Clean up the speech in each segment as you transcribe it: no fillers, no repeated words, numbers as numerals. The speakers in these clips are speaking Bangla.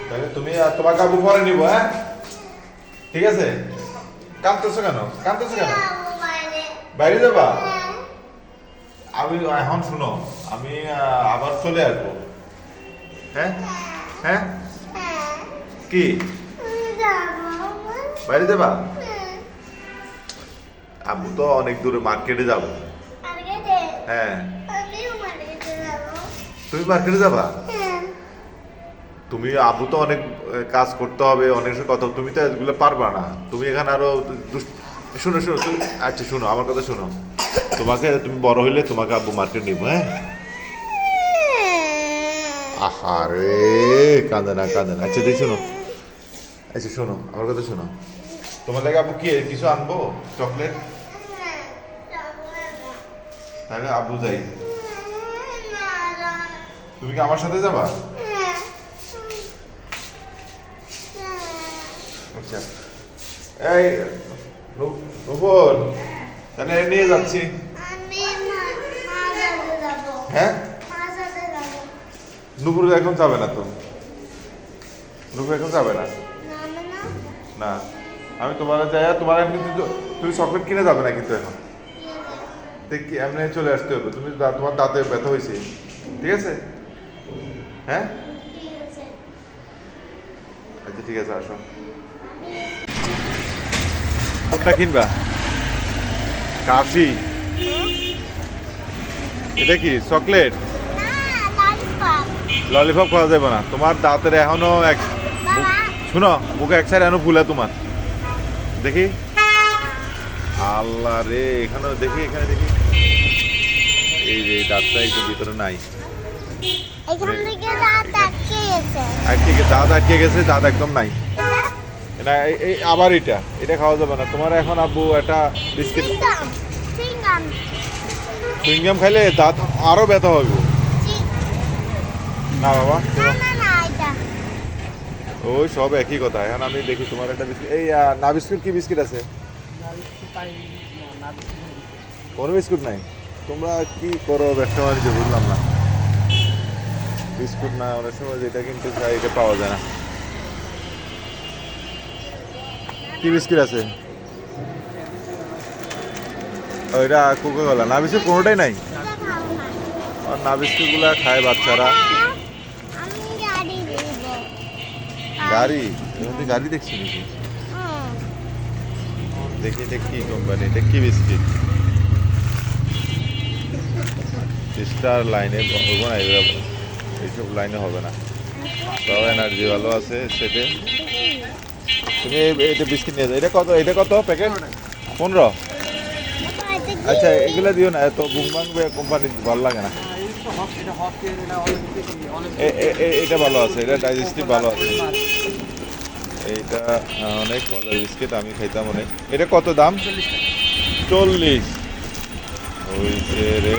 তাহলে তুমি তোমাকে আবু পরে নিব, হ্যাঁ ঠিক আছে। কাঁদতেছো কেন, কাঁদতেছো কেন? বাইরে যাবা? আমি এখন শুনো, আমি আবার চলে আসবো। হ্যাঁ হ্যাঁ কি বাইরে যাবা? আবু তো অনেক দূরে, মার্কেটে যাবো। হ্যাঁ তুমি মার্কেটে যাবা? তুমি আবু তো অনেক কাজ করতে হবে, অনেক কথা, তুমি তো এগুলো পারবা না। তুমি এখানে আরো শুনো শুনো তুমি, আচ্ছা শুনো আমার কথা শুনো। তোমাকে, তুমি বড় হইলে তোমাকে আব্বু মার্কেট নিবো, হ্যাঁ। আহারে কাঁদে না কাঁদে না। আচ্ছা দেখি শোনো, আচ্ছা শোনো আমার কথা শোনো। তোমার লাগে আব্বু কি কিছু আনবো, চকলেট? তাহলে আব্বু যাই, তুমি কি আমার সাথে যাবা? আচ্ছা এই নূপুর, তাহলে নিয়ে যাচ্ছি। হ্যাঁ নূপুর এখন যাবে না তো, নূপুর এখন যাবে না। না আমি তোমার যাই, তোমার কিন্তু তুমি চকলেট কিনে যাবে না কিন্তু এখন। দেখি এমনি চলে আসতে হবে, তুমি তোমার দাঁতে ব্যথা হয়েছে, ঠিক আছে? হ্যাঁ আচ্ছা ঠিক আছে, আসো। কোনটা কিনবা? কাফি? এটা কি চকলেট? ললিপপ খাওয়া যাবে না, তোমার দাঁতের এখনো এক, শুনো মুখে এক সাইড এখনো ফুলে তোমার, দেখি। আল্লাহ রে, এখানে দেখি, এখানে দেখি, এই যে দাঁতটা একটু ভিতরে নাই, দাঁত আটকে গেছে, দাঁত একদম নাই। না এই আবার এটা এটা খাওয়া যাবে না তোমার এখন। আব্বু একটা বিস্কিট, চুইংগাম খাইলে দাঁত আরো ব্যথা হবে। না বাবা, ওই সব একই কথা। এখন আমি দেখি তোমার একটা বিস্কিট, এই না বিস্কুট, কি বিস্কিট আছে? কোনো বিস্কুট নাই? তোমরা কি করো ব্যবসা বাণিজ্য, বুঝলাম না। বিস্কুট না, অনেক সময় যেটা কিন্তু চাই এটা পাওয়া যায় না। কি বিস্কিট আছে? ওইটা কোকা কোলা, না বিস্কুট কোনোটাই নাই। আর না বিস্কুট গুলা খায় বাচ্চারা। গাড়ি? গাড়ি দেখছি নাকি? দেখি এটা কি কোম্পানি, এটা কি বিস্কিট? স্টার লাইনে হবে না, এইসব লাইনে হবে না। তাও এনার্জি ভালো আছে সেটে। তুমি এটা বিস্কিট নিয়ে যাও। এটা কত, এটা কত প্যাকেট? 15? আচ্ছা এগুলো দিও না, এত বুমবাং কোম্পানি ভালো লাগে না। এটা ভালো আছে, এটা ডাইজেস্টিভ ভালো আছে। এইটা অনেক মজার বিস্কিট, আমি খাইতাম অনেক। এটা কত দাম? 40? হইছে রে,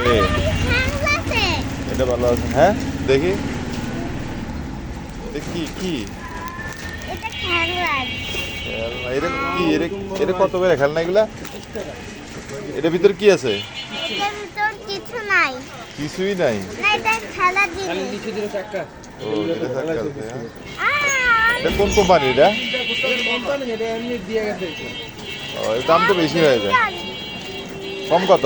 এটা ভালো আছে। হ্যাঁ দেখি, এটা কি কি এটা কি, এটা কত বেড়ে খেলনা এগুলা? এটার ভিতরে কি আছে? কিছুই নাই। ও এটা এটা কোন কোম্পানি? এটা এর দাম তো বেশি হয়ে যায়। কম কত?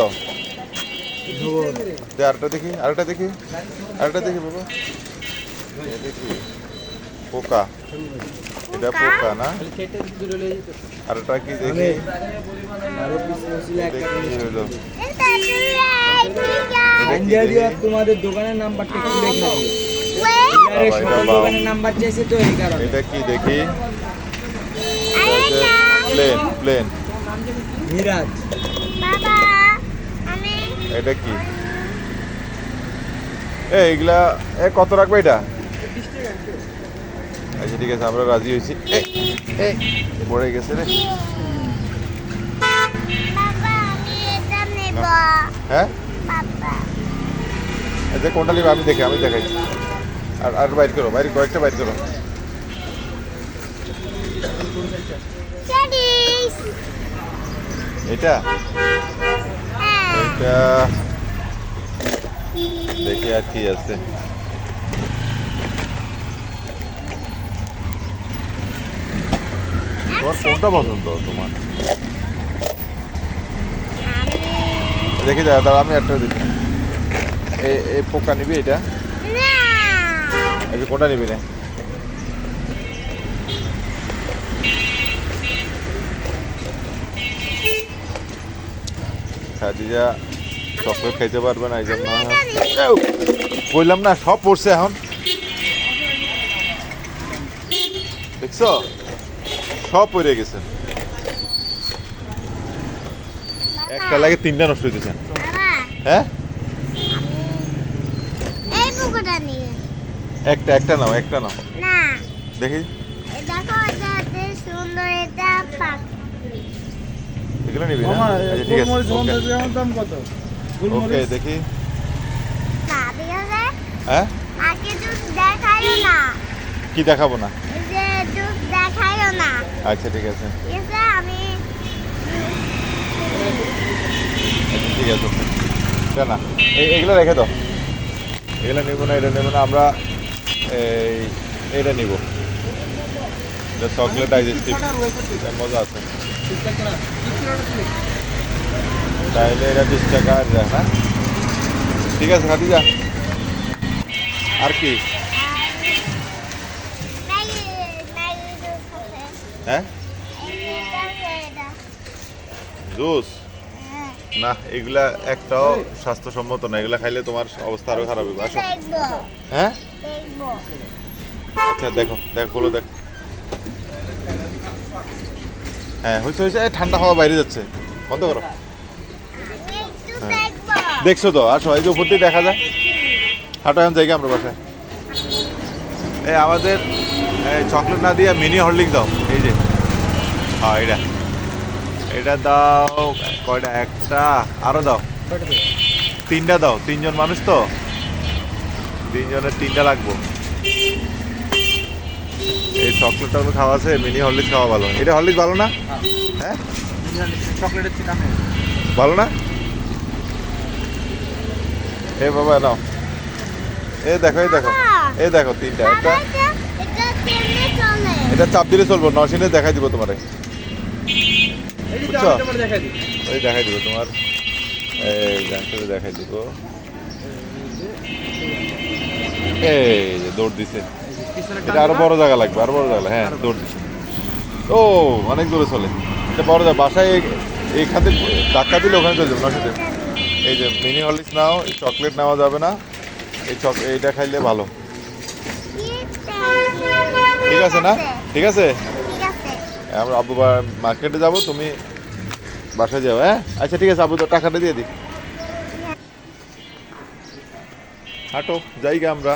আরেকটা দেখি, আরেকটা দেখি, আরেকটা দেখি বাবা। দেখি পোকা, এটা পোকা না? আরেকটা কি দেখি, হলো তোমাদের দোকানের নাম্বারটা একটু দেখে দোকানের নাম্বার চাইছে তো এই কারণে। এটা কি দেখি, প্লেন প্লেন মিরাজ। এটা কি? এইগুলা কত রাখবে এটা? আচ্ছা ঠিক আছে, আমরা রাজি হয়েছি। পড়ে গেছে রে। হ্যাঁ আচ্ছা কোনটা নিবে আমি দেখি, আমি দেখাই। আর আর বাইর করো, বাইরে কয়েকটা বাইর করো। এটা এটা দেখি আর কি আছে। তোমার কোনটা পছন্দ তোমার? দেখি দাদা, আমি একটা দিচ্ছি। এই পোকা নিবি এটা? এই যে কোনটা নিবি না? খাদিজা চকলেট খাইতে পারবে না, এই জন্য বললাম না সব পড়ছে এখন। দেখছো সব পড়ে গেছে, একটা লাগে তিনটা নষ্ট হইতেছে। হ্যাঁ এই পোকাটা নিয়ে একটা একটা নাও, একটা নাও না দেখি। দেখো এটা বেশ সুন্দর, এটা পাক এগুলো নিবি না? মামা আচ্ছা, ঠিক আছে, গোলমরিচ ওকে গন্ধের দাম কত? ওকে গোলমরিচ দেখি। না ঠিক আছে। হ্যাঁ আগে জুস দেখাইও না, কি দেখাবো না? এই যে জুস দেখাইও না, আচ্ছা ঠিক আছে, ঠিক আছে। আমি আচ্ছা ঠিক আছে, ওকে। এটা না, এগুলো রেখে দাও। এগুলো নেবো না, এটা নেবো না আমরা। এটা নিব, এটা চকলেট ডাইজেস্টিভ, মজা আছে। তাইলে এটা 20 টাকা আর দেখ না। ঠিক আছে খাদিজা, আর কি? ম্যাগি ম্যাগি জুস আছে, হ্যাঁ এটা আছে, এটা জুস হ্যাঁ, না, এগুলা একটাও স্বাস্থ্যসম্মত না, এগুলা খাইলে তোমার অবস্থা আরো খারাপ হবে। আসো। দেখবো হ্যাঁ দেখবো। আচ্ছা দেখো, দেখো দেখ। হ্যাঁ হয়েছে হয়েছে, এই ঠান্ডা হাওয়া বাইরে যাচ্ছে, বন্ধ করো। আমি একটু হ্যাঁ। দেখবো। দেখছো তো, আসো, এই যে উপর দিয়ে দেখা যায়। হাঁটো এখন জায়গা আমরা বাসায়। এই আমাদের চকলেট না দিয়ে মিনি হরলিক্স দাও, এই যে। হ্যাঁ এটা এটা দাও। কয়টা? একটা, আরো দাও, তিনটা দাও। তিনজন মানুষ তো, তিনজনের তিনটা লাগবো। এই চকলেটটা খাওয়া আছে, মিনি হরলিক্স খাওয়া ভালো। এটা হরলিক্স ভালো না? হ্যাঁ চকলেটের চেয়ে দামে ভালো না? এ বাবা নাও, এই দেখো, এই দেখো, এই দেখো তিনটা। একটা বাবা, এটা কেমনে চলে? এটা চাপ দিলে চলবো, নরসিনে দেখাই দিব তোমারে। এই যে বুঝছো? আমি তোমার দেখাই দিই। ওই দেখাই দিব তোমার, এই জানতে দেখাই দিব। এই যে দৌড় দিছে, পিছনে এটা আরো বড় জায়গা লাগবে, আরো বড় জায়গা। হ্যাঁ দৌড় দিছে। ও অনেক দূরে চলে, এটা বড় জায়গা। বাসায় এইখানে ধাক্কা দিলে ওখানে চলে যাবে নরসিনে। এই যে মিনি হরলিক্স নাও, চকলেট নেওয়া যাবে না। এইটা খাইলে ভালো। ঠিক আছে না? ঠিক আছে, ঠিক আছে। আমরা আব্বু মার্কেটে যাবো, তুমি বাসায় যাও। হ্যাঁ আচ্ছা ঠিক আছে, আব্বু তো টাকাটা দিয়ে দিই। হাঁটো, যাই গে আমরা।